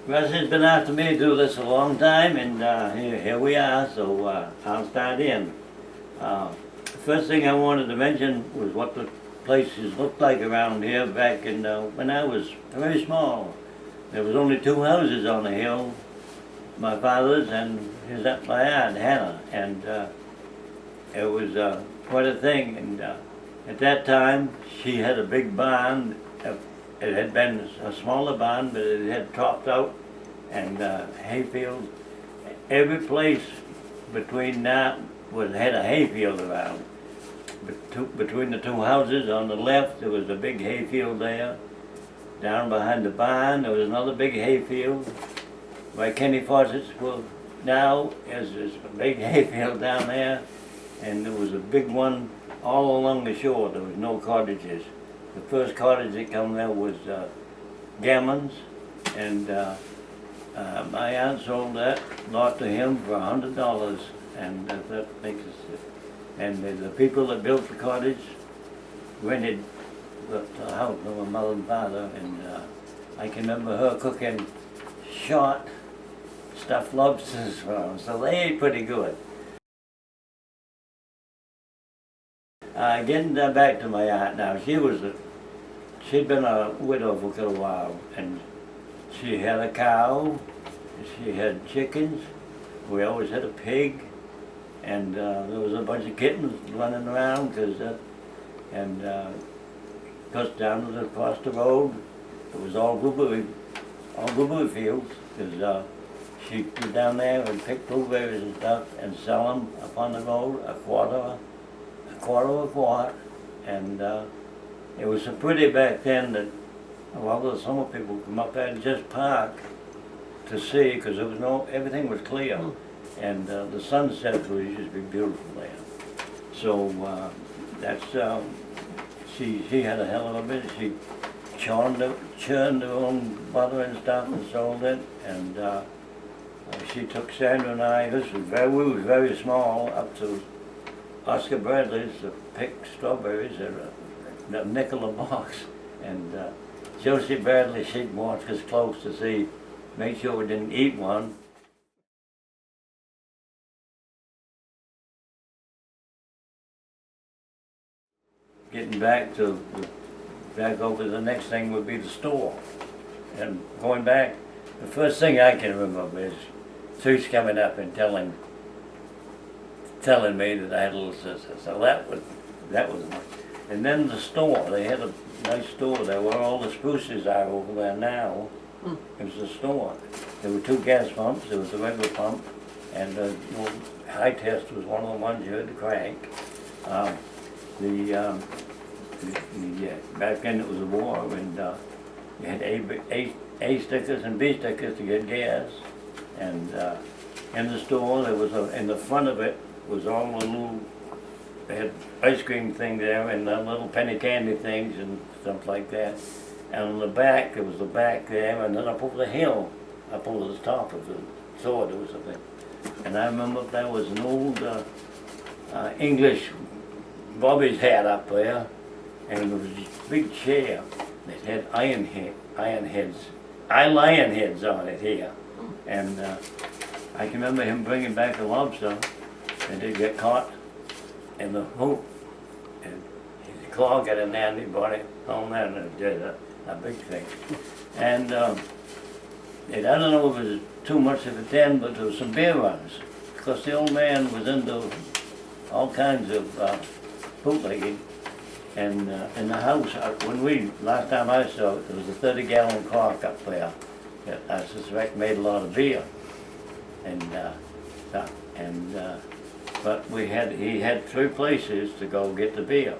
Rusty's been after me to do this a long time, and here we are, so I'll start in. The first thing I wanted to mention was what the places looked like around here back in when I was very small. There was only two houses on the hill, my father's and my aunt Hannah, and it was quite a thing. And at that time, she had a big barn. It had been a smaller barn, but it had topped out and hayfield. Every place between that had a hayfield around. Between the two houses on the left, there was a big hayfield there. Down behind the barn, there was another big hayfield. By Kenny Fawcett's, well, now there's a big hayfield down there, and there was a big one all along the shore. There was no cottages. The first cottage that come there was Gammon's, and my aunt sold that lot to him for $100, and that makes us. And the people that built the cottage rented the house from my mother and father, and I can remember her cooking short stuffed lobsters for them, so they ate pretty good. Getting back to my aunt now, she'd been a widow for a while, and she had a cow, she had chickens, we always had a pig, and there was a bunch of kittens running around, and down across the road, it was all blueberry fields, because she'd go down there and pick blueberries and stuff and sell them up on the road, a quarter a quart, and it was so pretty back then that a lot of the summer people come up there and just park to see, because there was everything was clear, and the sunset would just be beautiful there. So that's she had a hell of a bit. She churned her own butter and stuff and sold it, and she took Sandra and I. We was very small, up to Oscar Bradley's to pick strawberries at a nickel a box, and Josie Bradley, she'd watch us close to make sure we didn't eat one. Getting back over, the next thing would be the store, and going back, the first thing I can remember is Sue's coming up and telling me that I had a little sister. So that was much. And then the store, they had a nice store there where all the spruces are over there now. It was the store. There were two gas pumps. There was a regular pump, and the high test was one of the ones you had to crank. Back then it was a war, and you had A stickers and B stickers to get gas. And in the store, there was in the front of it was all the little, they had ice cream thing there and little penny candy things and stuff like that. And on the back, there was the back there, and then up over the hill, up over the top of the store, there was a thing. And I remember there was an old English Bobby's hat up there, and there was this big chair that had iron heads on it here. And I can remember him bringing back a lobster, and he'd get caught in the hook, and his claw got in there, and he brought it home there, and it did a big thing. And I don't know if it was too much of it then, but there was some beer runs, because the old man was into all kinds of bootlegging. And in the house, last time I saw it, there was a 30-gallon clock up there that I suspect made a lot of beer. But he had three places to go get the beer.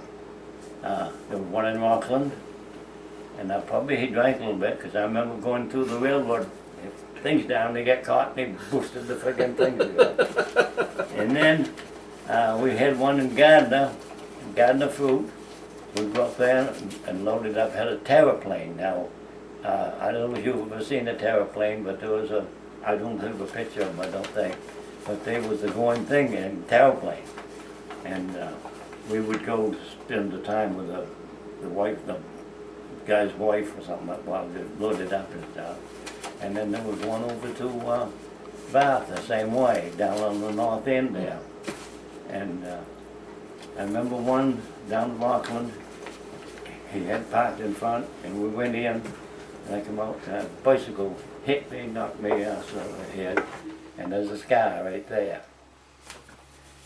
There was one in Rockland, and probably he drank a little bit, because I remember going through the railroad things down, they got caught, and he boosted the friggin' things. And then we had one in Gardner Fruit. We go up there and loaded up, had a terraplane. Now, I don't know if you've ever seen a terraplane, but there was I don't have a picture of them, I don't think, but there was a going thing in terraplane. And we would go spend the time with the guy's wife or something while they loaded up and stuff. And then there was one over to Bath the same way, down on the north end there. And I remember one down in Rockland, he had parked in front, and we went in, and I come out, a bicycle hit me, knocked me out over the head, and there's a scar right there.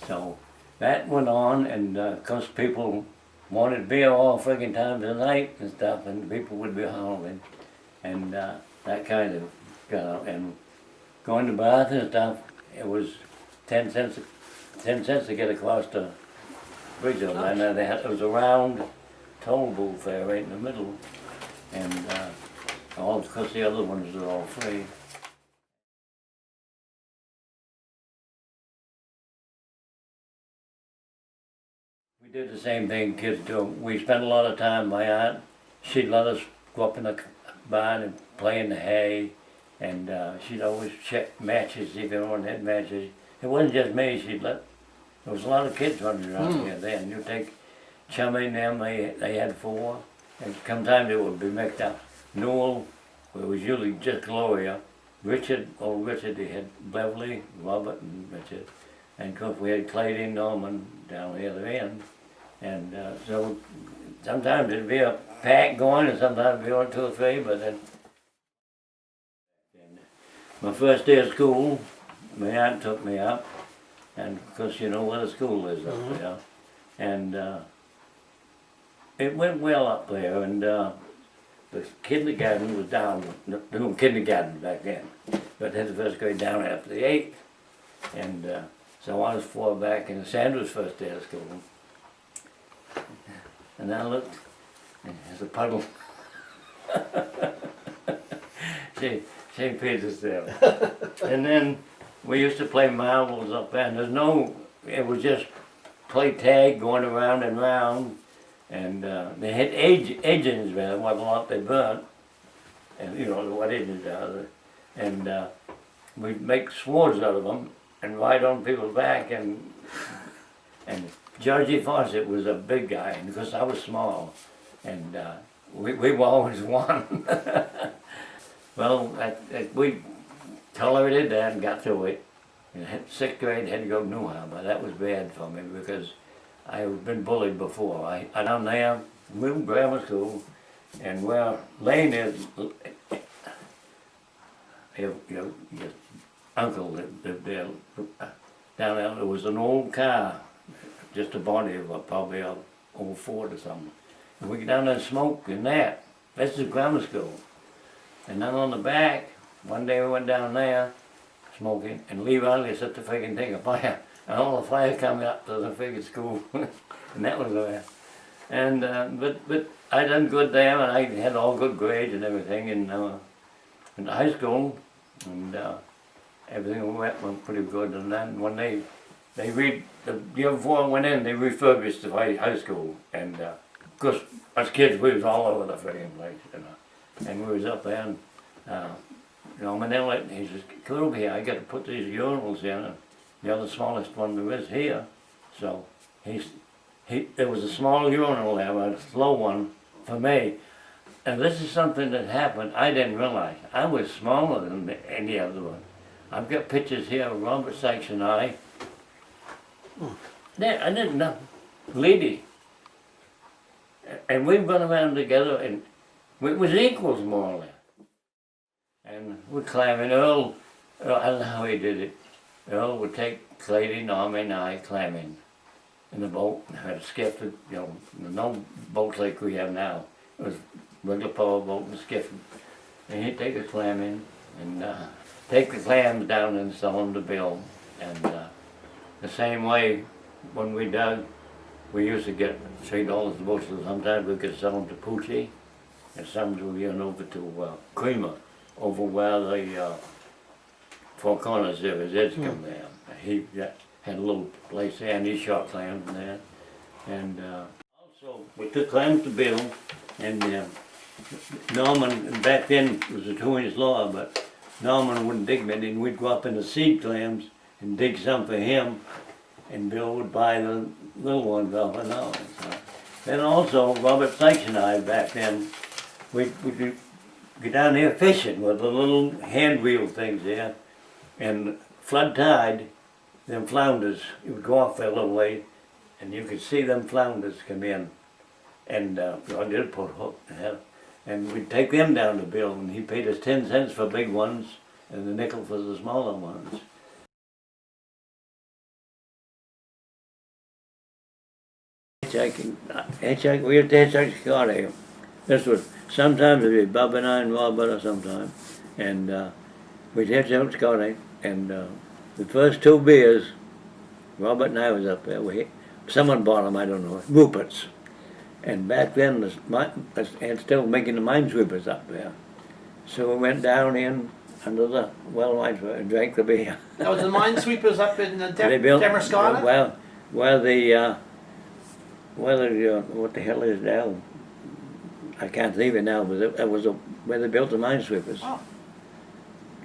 So that went on, and of course people wanted beer all friggin' times of the night and stuff, and people would be hollering, and that kind of got out. And going to Bath and stuff, it was 10 cents to get across the bridge over there. And it was a round toll booth there right in the middle, and of course the other ones are all free. We did the same thing kids do. We spent a lot of time, my aunt, she'd let us go up in the barn and play in the hay, and she'd always check matches if anyone had matches. It wasn't just me, there was a lot of kids running around here then. You take Chummy and them, they had 4, and sometimes it would be mixed up. Newell, it was usually just Gloria. Richard, he had Beverly, Robert, and Richard. And of course we had Clady, Norman down the other end. And so sometimes it'd be a pack going, and sometimes it'd be on 2 or 3, but then. And my first day of school, my aunt took me up, and of course you know what a school is up there. And it went well up there, and the kindergarten was down, no kindergarten back then, but then the first grade down after the 8th. And so I was 4 back in Sandra's first day of school. And I looked, and there's a puddle. St. Peter's there. And then we used to play marbles up there, and it was just play tag going around and round. And they had engines there, what a lot they burnt. And you know what engines are. And we'd make swords out of them and ride on people's back, and Georgie Fawcett was a big guy, and because I was small, and we always won. Well, we tolerated that and got through it. In 6th grade, had to go to New Harbor. That was bad for me because I had been bullied before. I down there, we were grammar school, and where Lane is, your uncle lived there. Down there was an old car, just a body of probably an old Ford or something. And we get down there and smoke in that. That's the grammar school. And then on the back, one day we went down there smoking, and Lee Riley set the friggin' thing afire. And all the fire coming up to the friggin' school. And that was there. And but I done good there, and I had all good grades and everything in high school, and everything went pretty good. And then when the year before I went in, they refurbished the high school, and of course us kids, we was all over the friggin' place, you know. And we was up there, and Manella, he says, "Come over here, I got to put these urinals in, and you're the smallest one there is here." So there was a small urinal there, but a slow one for me. And this is something that happened I didn't realize. I was smaller than any other one. I've got pictures here of Robert Sykes and I. I didn't know. Lady. And we'd run around together, and we was equals more or less. And we're clamming. Earl, I don't know how he did it. Earl would take Clady, Norman, and I clamming in the boat. Had a skiff, no boats like we have now. It was regular power boat and skiff. And he'd take a clam in and take the clams down and sell them to Bill. And the same way, when we dug, we used to get $3 a bushel. Sometimes we could sell them to Poochie, and sometimes we went over to Creamer, over where the Four Corners there is Edgecombe there. He had a little place there, and he shot clams in there. And also, we took clams to Bill, and Norman, back then it was a 2-inch law, but Norman wouldn't dig many, and we'd go up in the seed clams and dig some for him, and Bill would buy the little ones off and on. So. Then also, Robert Sykes and I, back then, we go down there fishing with the little hand wheel things there, and flood tide, them flounders, you would go off there a little way, and you could see them flounders come in, and I did put hook, and we'd take them down to Bill, and he paid us 10 cents for big ones, and a nickel for the smaller ones. Hitchhiking, we used to hitchhike to Scotty. This was, sometimes it'd be Bob and I and Robert sometimes, and we'd hitchhike to Scotty, and the first 2 beers, Robert and I was up there, someone bought them, I don't know, Rupert's. And back then, and still making the minesweepers up there. So we went down in under the minesweeper and drank the beer. That was the minesweepers up in Demerscata? Well, what the hell is now? I can't think of it now, but it was where they built the minesweepers. Oh.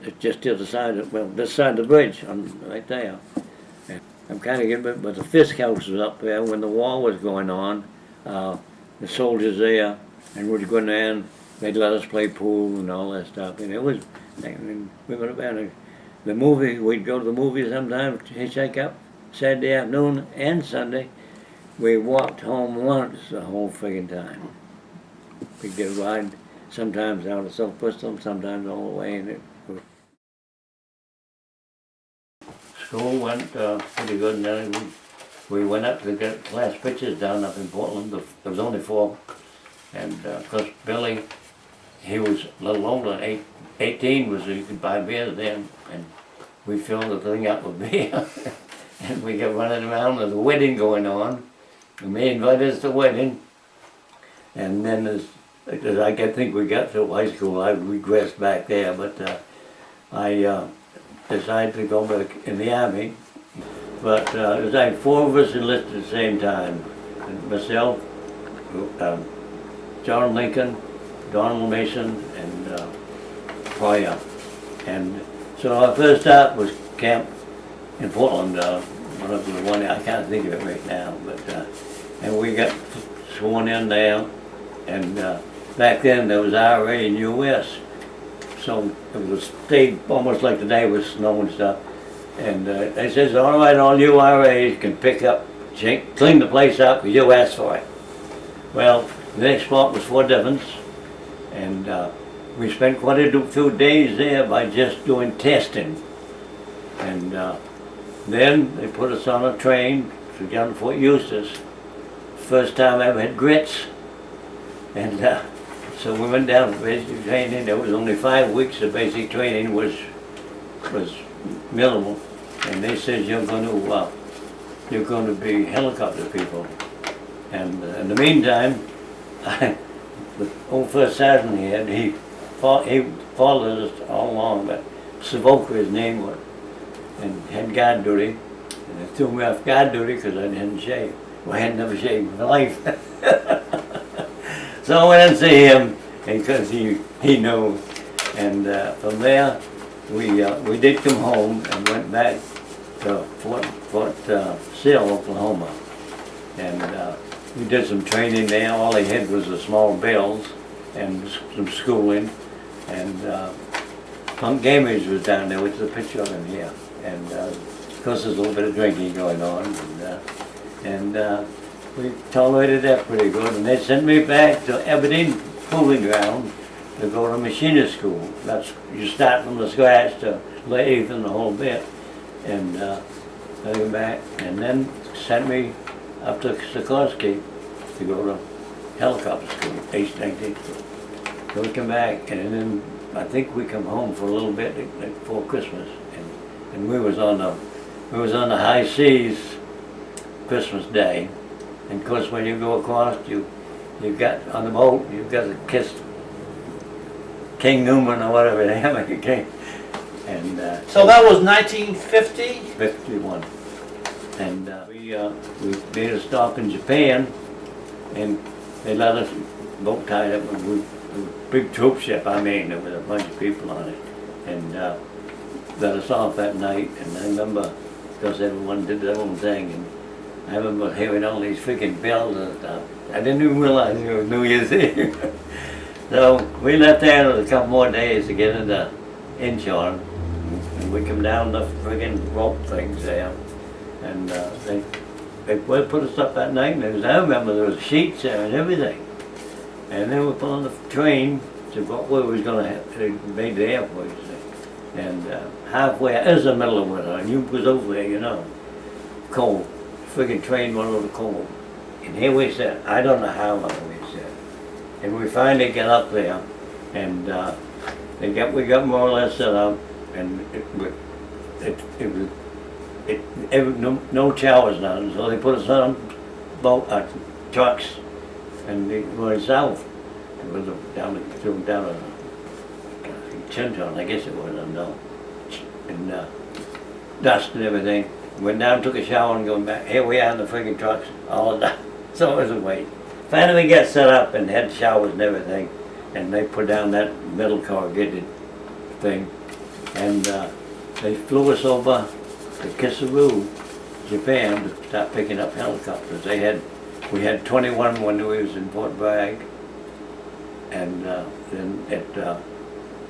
It's just to the side of, this side of the bridge, right there. And I'm kind of getting, but the Fisk house was up there when the war was going on. The soldiers there, and we'd go in, they'd let us play pool and all that stuff. And it was, we would have been, the movie, we'd go to the movie sometimes, hitchhike up, Saturday afternoon and Sunday. We walked home once the whole friggin' time. We'd get a ride, sometimes out of South Bristol, sometimes all the way. And it was... School went pretty good, and then we went up to get class pictures down up in Portland. There was only 4. And of course, Billy, he was a little older, 18 was, you could buy beer then. And we filled the thing up with beer. And we got running around, there's a wedding going on. And they invited us to the wedding. And then as I think we got through high school, I regressed back there. But I decided to go back in the Army. But it was like 4 of us enlisted at the same time. And myself, John Lincoln, Donald Mason, and Pryor. And so our first stop was camp in Portland, one I can't think of it right now, but and we got sworn in there, and back then there was RA and US, so it was stayed almost like the day was snow and stuff, and they says, all right, all you RAs can pick up, clean the place up, you asked for it. Well, the next spot was Fort Devens, and we spent quite a few days there by just doing testing, and then they put us on a train to down to Fort Eustis. First time I ever had grits. And so we went down to basic training. There was only 5 weeks of basic training, was minimal. And they said you're going to be helicopter people. And in the meantime, the old first sergeant he followed us all along, but Savoca his name was, and had guard duty, and they threw me off guard duty because I didn't shave. Well, I had never shaved in my life. So I went and see him, because he knew, and from there we did come home and went back to Fort Sill, Oklahoma, and we did some training there. All they had was the small bells and some schooling, and Punk Gamage was down there, which is a picture of him here. And of course there's a little bit of drinking going on, and we tolerated that pretty good. And they sent me back to Aberdeen Proving Ground to go to machinist school. That's, you start from the scratch to lathe and the whole bit. And I came back, and then sent me up to Sikorsky to go to helicopter school, H-19 school. So we come back, and then I think we come home for a little bit before Christmas, and we was on the high seas Christmas Day, and of course when you go across, you got on the boat, you've got to kiss King Newman or whatever they have, King. And so that was 1950? 51, and we made a stop in Japan, and they let us boat tied up with a big troop ship. I mean, there was a bunch of people on it, and let us off that night. And I remember, because everyone did their own thing, and I remember hearing all these freaking bells and stuff. I didn't even realize it was New Year's Eve. So we left there with a couple more days to get into inshore, and we come down the friggin' rope things there, and they put us up that night, and I remember there was sheets there and everything, and then we put on the train to what we was gonna have to make the airport, and halfway, it was the middle of winter, and you was over there, you know, cold, friggin' train went over cold, and here we sat, I don't know how long we sat, and we finally get up there, and we got more or less set up, and no showers now, so they put us on trucks, and they went south. It was down to Chinchon, I guess it was, I don't know, and dust and everything. Went down, took a shower, and going back. Here we are in the friggin' trucks, all done. So it was a wait. Finally we got set up and had showers and everything, and they put down that metal corrugated thing, and they flew us over to Kisaroo, Japan, to start picking up helicopters. We had 21 when we was in Fort Bragg, and then at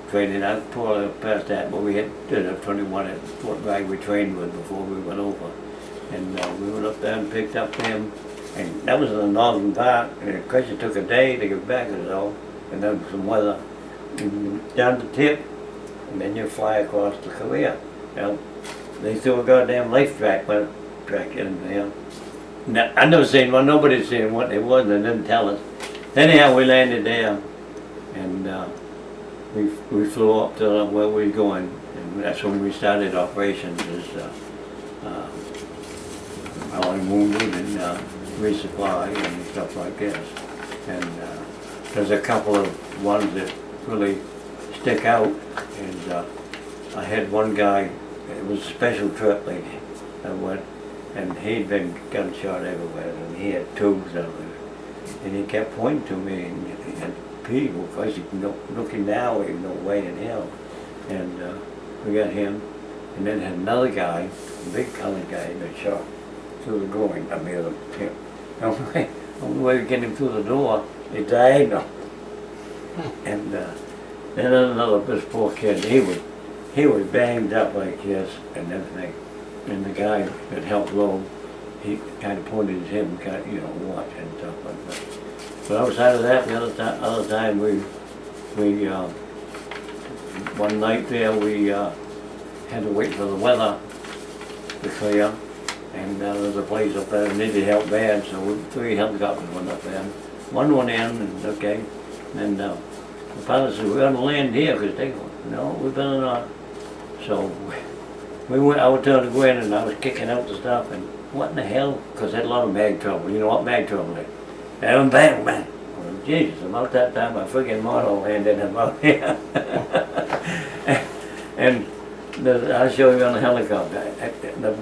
training out past that, but we did have 21 at Fort Bragg we trained with before we went over, and we went up there and picked up them, and that was in the northern part, and of course it took a day to get back or so, and then some weather, and down the tip, and then you fly across to Korea. Well, they threw a goddamn life track in there. Now, I never seen one, nobody seen what it was, they didn't tell us. Anyhow, we landed there, and we flew up to where we were going, and that's when we started operations as wounded and resupply and stuff like this. And there's a couple of ones that really stick out, and I had one guy, it was a special trip like I went, and he'd been gunshot everywhere, and he had tubes everywhere. And he kept pointing to me, and people, because looking now, there's no way in hell. And we got him, and then had another guy, a big colored guy, that shot through the groin, I mean, the hip. The only way to get him through the door, he diagonal. And then another, this poor kid, he was banged up like this and everything. And the guy that helped load, he kind of pointed at him, you know, watch and stuff like that. But outside of that, the other time we one night there we had to wait for the weather to clear, and there was a place up there that needed help bad, so 3 helicopters went up there. One went in, and okay, and the pilot said, "We're going to land here," because they go, "No, we better not." So we went. I was trying to go in, and I was kicking out the stuff, and what in the hell? Because I had a lot of mag trouble. You know what mag trouble is? And bang, bang. Well, Jesus, about that time my friggin' mono landed about here. And I'll show you on the helicopter. The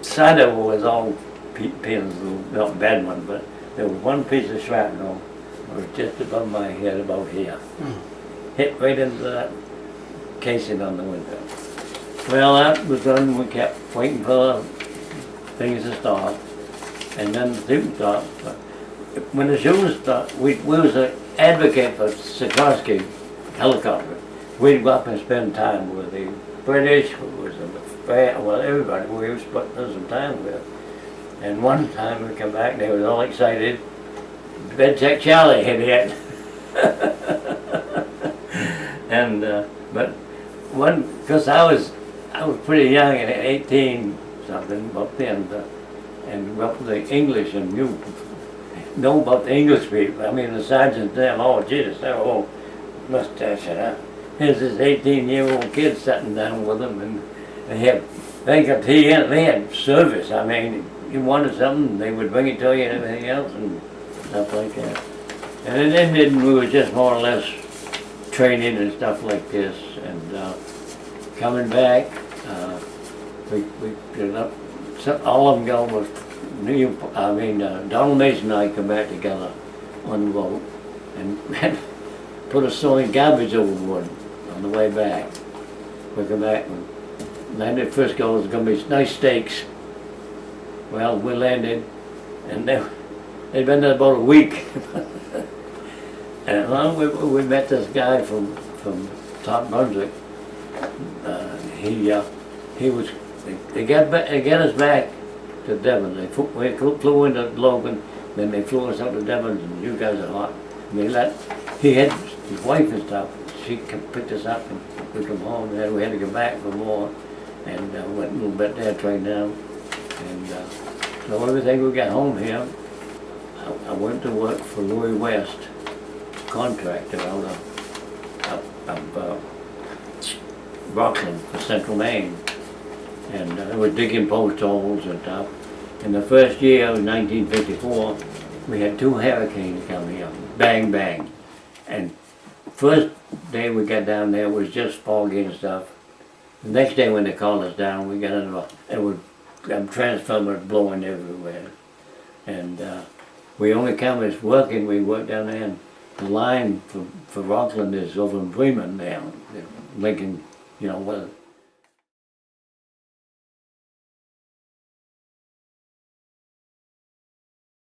side of it was all pins, not bad one, but there was one piece of shrapnel that was just above my head, about here. Hit right into that casing on the window. Well, that was done. We kept waiting for the things to stop, and then the shooting stopped. But when the shooting stopped, we was an advocate for Sikorsky helicopter. We'd go up and spend time with the British, well, everybody we were spending some time with. And one time we come back, and they was all excited. Bed check Charlie hit it. And but because I was pretty young, at 18 something, about then, and up with the English, and you know about the English people. I mean, the sergeants, them, oh Jesus, they're all mustache, huh? Here's this 18-year-old kid sitting down with them, and they had service. I mean, you wanted something, they would bring it to you and everything else, and stuff like that. And it ended, we were just more or less training and stuff like this, and coming back, we did up. So all of them go with Donald Mason and I come back together on the boat, and put a sewing garbage overboard on the way back. We come back and landed. First goal was going to be nice steaks. Well, we landed, and they'd been there about a week. And along we met this guy from Top Brunswick. He was, they got us back to Devon. We flew into Logan, then they flew us up to Devon, and you guys are hot. And he had his wife and stuff. She picked us up and we come home, and then we had to go back for more. And went a little bit there, trained down. And so everything we got home here, I went to work for Louis West, contractor out of Rockland for Central Maine. And I was digging post holes and stuff. In the first year of 1954, we had 2 hurricanes come here, bang, bang. And first day we got down there was just foggy and stuff. The next day when they called us down, we got into transformers blowing everywhere. And we only come as working, we worked down there, and the line for Rockland is over in Bremen there, Lincoln, you know, where.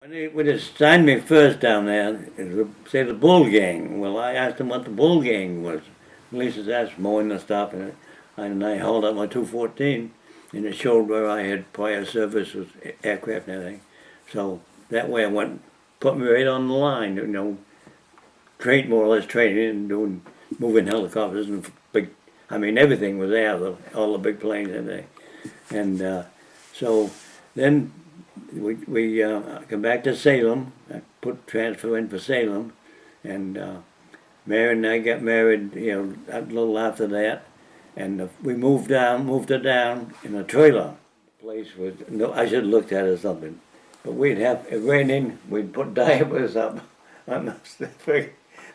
When they signed me first down there, it would say the Bull Gang. Well, I asked them what the Bull Gang was. Lisa's asked mowing the stuff, and I held up my 214, and it showed where I had prior service with aircraft and everything. So that way I went, put me right on the line, you know, more or less training and moving helicopters and everything was there, all the big planes and everything. And so then we come back to Salem. I transfer in for Salem, and Mary and I got married, you know, a little after that, and we moved her down in a trailer. Place was, no, I should have looked at it or something, but we'd have it raining. We'd put diapers up on the thing,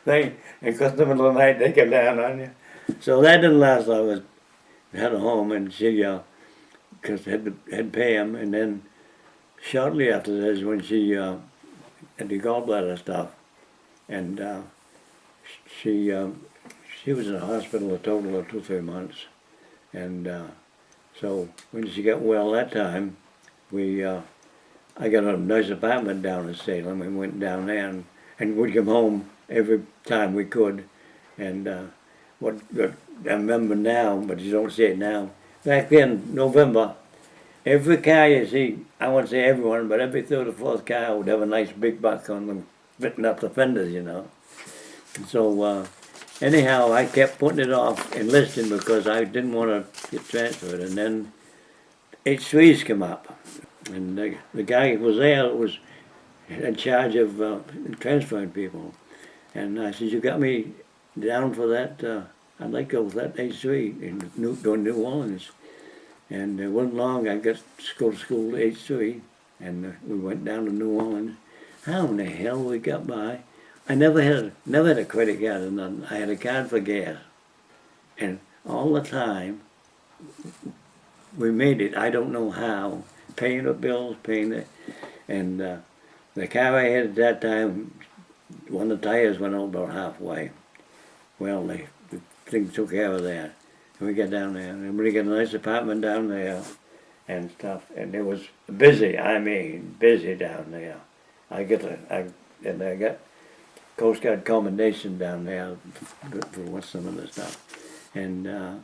and because in the middle of the night they come down on you. So that didn't last long. We had a home, and she, because had Pam, and then shortly after that is when she had the gallbladder stuff, and she was in the hospital a total of 2-3 months, and so when she got well that time, I got a nice apartment down in Salem and went down there and would come home every time we could, and what I remember now, but you don't see it now. Back then, November, every car you see, I won't say everyone, but every 3rd or 4th car would have a nice big buck on them, fitting up the fenders, you know. And so anyhow, I kept putting it off enlisting because I didn't want to get transferred. And then H3s come up, and the guy who was there was in charge of transferring people. And I said, "You got me down for that? I'd like to go with that H3 in New Orleans." And it wasn't long, I got to go to school at H3, and we went down to New Orleans. How in the hell we got by? I never had a credit card or nothing. I had a card for gas. And all the time, we made it, I don't know how, paying the bills, and the car I had at that time, one of the tires went out about halfway. Well, the thing took care of that. And we got down there, and we got a nice apartment down there and stuff, and it was busy, I mean, busy down there. I got Coast Guard commendation down there for some of the stuff. And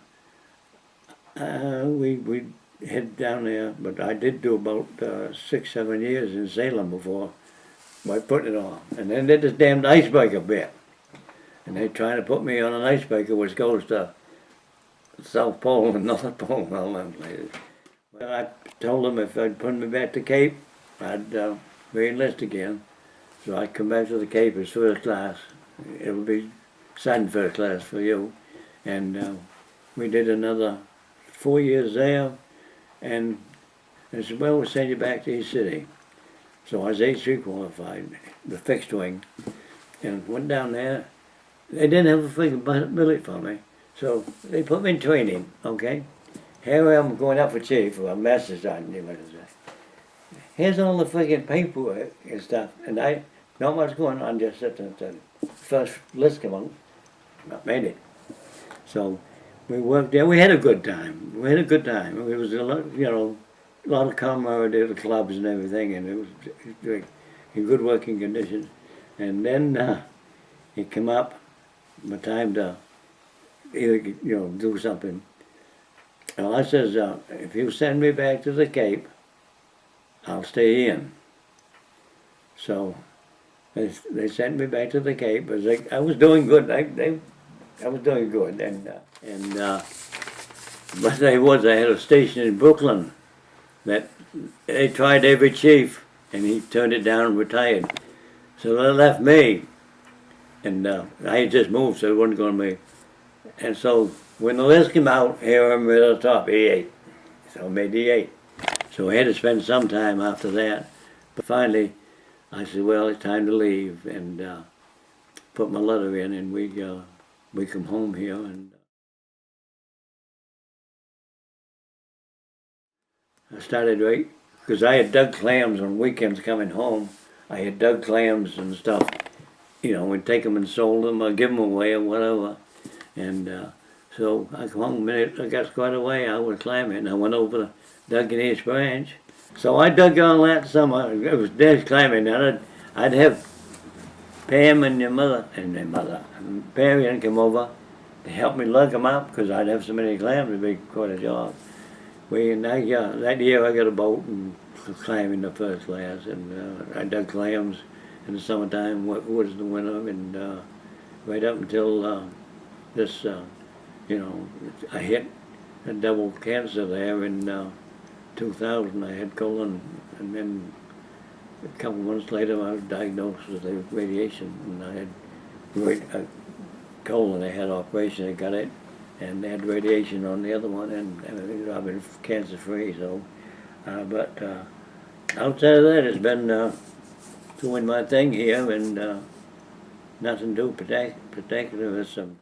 we head down there, but I did do about 6-7 years in Salem before by putting it on. And then did this damned icebreaker bit. And they trying to put me on an icebreaker which goes to South Pole and North Pole and all them places. Well, I told them if I'd put me back to Cape, I'd re-enlist again. So I come back to the Cape as first class. It would be signed first class for you. And we did another 4 years there, and they said, "Well, we'll send you back to East City." So I was H3 qualified, the fixed wing, and went down there. They didn't have a freaking billet for me. So they put me in training, okay? Here I am going up for chief, or a master sergeant, you might say. Here's all the freaking paperwork and stuff, and not much going on, just sit there and said, first list come on, I made it. So we worked there, we had a good time. It was a lot, you know, a lot of camaraderie at the clubs and everything, and it was in good working conditions. And then he come up, my time to, do something. Well, I says, if you send me back to the Cape, I'll stay in. So they sent me back to the Cape. I was doing good. I was doing good, but I had a station in Brooklyn that they tried every chief, and he turned it down and retired. So they left me, and I had just moved, so it wasn't going to be. And so when the list came out, here I'm at the top, E8. So I made E8. So I had to spend some time after that. But finally, I said, well, it's time to leave, and put my letter in, and we come home here. And I started right, because I had dug clams on weekends coming home. I had dug clams and stuff, we'd take them and sold them or give them away or whatever. And so I come home, the minute I got squared away, I was clamming, and I went over to Doug in East Branch. So I dug all that summer. It was dead clamming. I'd have Pam and Perry come over to help me lug them up, because I'd have so many clams, it'd be quite a job. That year I got a boat and clam in the first class, and I dug clams in the summertime, woods in the winter, and right up until this, I hit a double cancer there in 2000. I had colon, and then a couple months later I was diagnosed with radiation, and I had colon. I had an operation, I got it, and they had radiation on the other one, and I've been cancer free. So, but outside of that, it's been doing my thing here, and nothing too particular. There's some